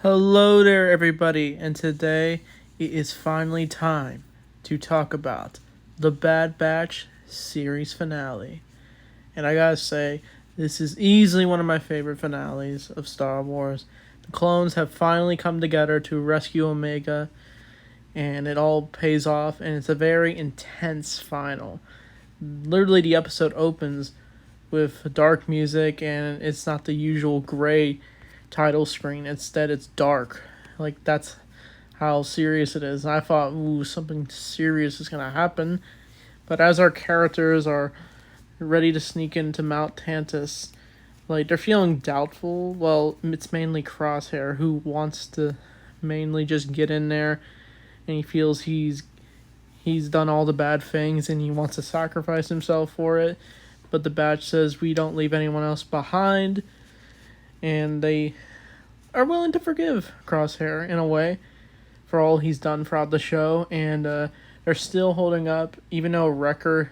Hello there, everybody, and today it is finally time to talk about the Bad Batch series finale. And I gotta say, this is easily one of my favorite finales of Star Wars. The clones have finally come together to rescue Omega, and it all pays off, and it's a very intense final. Literally, the episode opens with dark music, and it's not the usual gray title screen. Instead, it's dark. Like, that's how serious it is. And I thought, ooh, something serious is going to happen. But as our characters are ready to sneak into Mount Tantus, like, they're feeling doubtful. Well, it's mainly Crosshair who wants to mainly just get in there, and he feels he's done all the bad things and he wants to sacrifice himself for it. But the batch says we don't leave anyone else behind, and they are willing to forgive Crosshair in a way for all he's done throughout the show, and they're still holding up even though Wrecker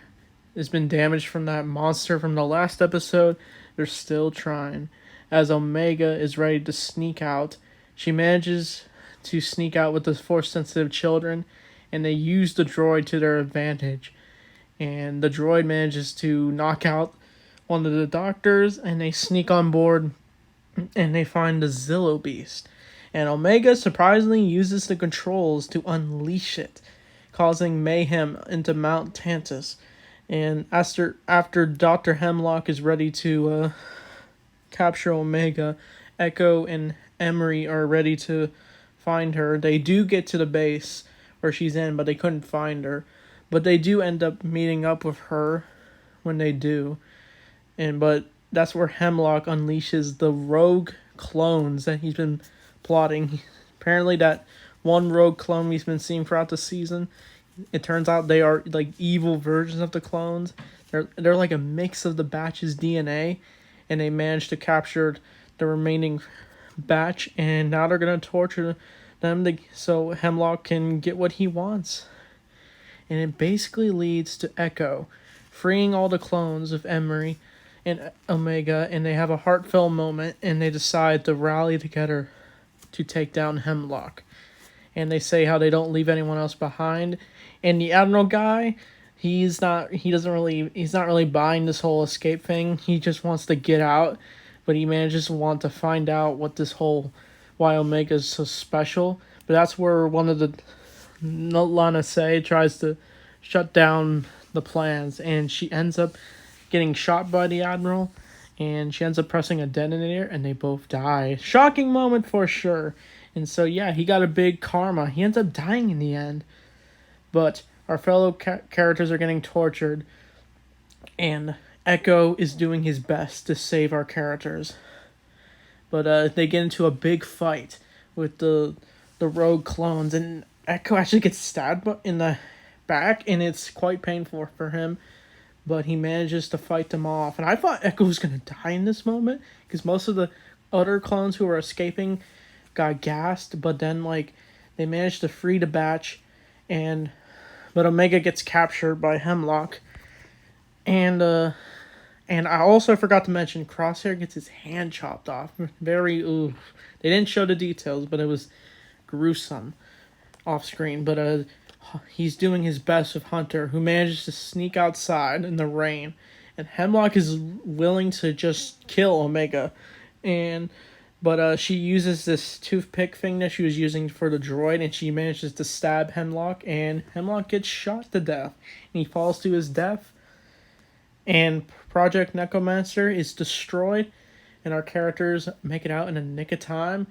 has been damaged from that monster from the last episode. They're still trying. As Omega is ready to sneak out, she manages to sneak out with the force-sensitive children, and they use the droid to their advantage. And the droid manages to knock out one of the doctors, and they sneak on board, and they find the Zillo Beast. And Omega surprisingly uses the controls to unleash it, causing mayhem into Mount Tantus. And after Dr. Hemlock is ready to capture Omega, Echo and Emery are ready to find her. They do get to the base where she's in, but they couldn't find her. But they do end up meeting up with her when they do. But that's where Hemlock unleashes the rogue clones that he's been plotting. Apparently that one rogue clone we've been seeing throughout the season, it turns out they are like evil versions of the clones. They're like a mix of the batch's DNA, and they managed to capture the remaining batch, and now they're gonna torture them so Hemlock can get what he wants. And it basically leads to Echo freeing all the clones of Emery and Omega, and they have a heartfelt moment, and they decide to rally together to take down Hemlock. And they say how they don't leave anyone else behind. And the Admiral guy, he's not really buying this whole escape thing. He just wants to get out, but he manages to want to find out why Omega is so special. But that's where one of the Lana Say tries to shut down the plans, and she ends up getting shot by the Admiral, and she ends up pressing a detonator, and they both die. Shocking moment for sure. And so, yeah, he got a big karma. He ends up dying in the end. But our fellow characters are getting tortured, and Echo is doing his best to save our characters. But they get into a big fight with the rogue clones, and Echo actually gets stabbed in the back, and it's quite painful for him. But he manages to fight them off. And I thought Echo was going to die in this moment, because most of the other clones who were escaping got gassed, but then they managed to free the batch, but Omega gets captured by Hemlock. And I also forgot to mention Crosshair gets his hand chopped off. Very They didn't show the details, but it was gruesome off screen. But he's doing his best with Hunter, who manages to sneak outside in the rain, and Hemlock is willing to just kill Omega, but she uses this toothpick thing that she was using for the droid, and she manages to stab Hemlock, and Hemlock gets shot to death, and he falls to his death, and Project Necromancer is destroyed, and our characters make it out in a nick of time,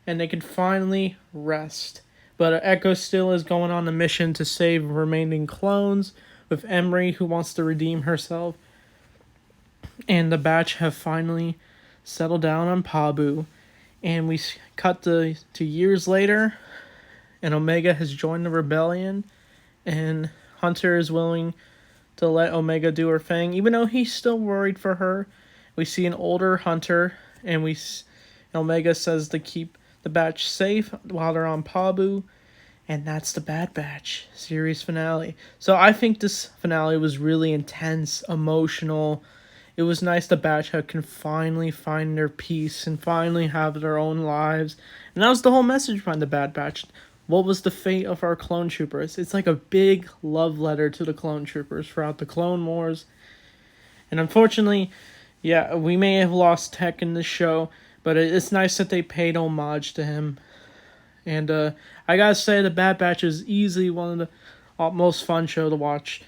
and they can finally rest. But Echo still is going on the mission to save remaining clones, with Emery, who wants to redeem herself, and the batch have finally settled down on Pabu. And we cut to years later, and Omega has joined the rebellion, and Hunter is willing to let Omega do her thing, even though he's still worried for her. We see an older Hunter, and Omega says to keep the batch safe while they're on Pabu, and that's the Bad Batch series finale. So I think this finale was really intense, emotional. it was nice the Batch can finally find their peace and finally have their own lives. And that was the whole message behind the Bad Batch. What was the fate of our clone troopers? It's like a big love letter to the clone troopers throughout the Clone Wars. And unfortunately, yeah, we may have lost Tech in this show, but it's nice that they paid homage to him. And I gotta say, the Bad Batch is easily one of the most fun show to watch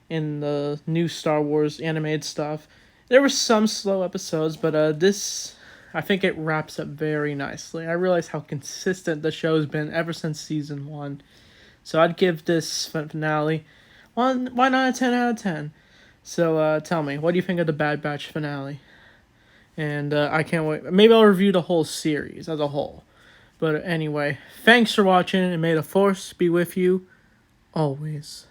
in the new Star Wars animated stuff. There were some slow episodes, but this, I think it wraps up very nicely. I realize how consistent the show's been ever since season 1. So I'd give this finale 1 out of 10 out of 10. So tell me, what do you think of the Bad Batch finale? And I can't wait. Maybe I'll review the whole series as a whole. But anyway, thanks for watching, and may the Force be with you always.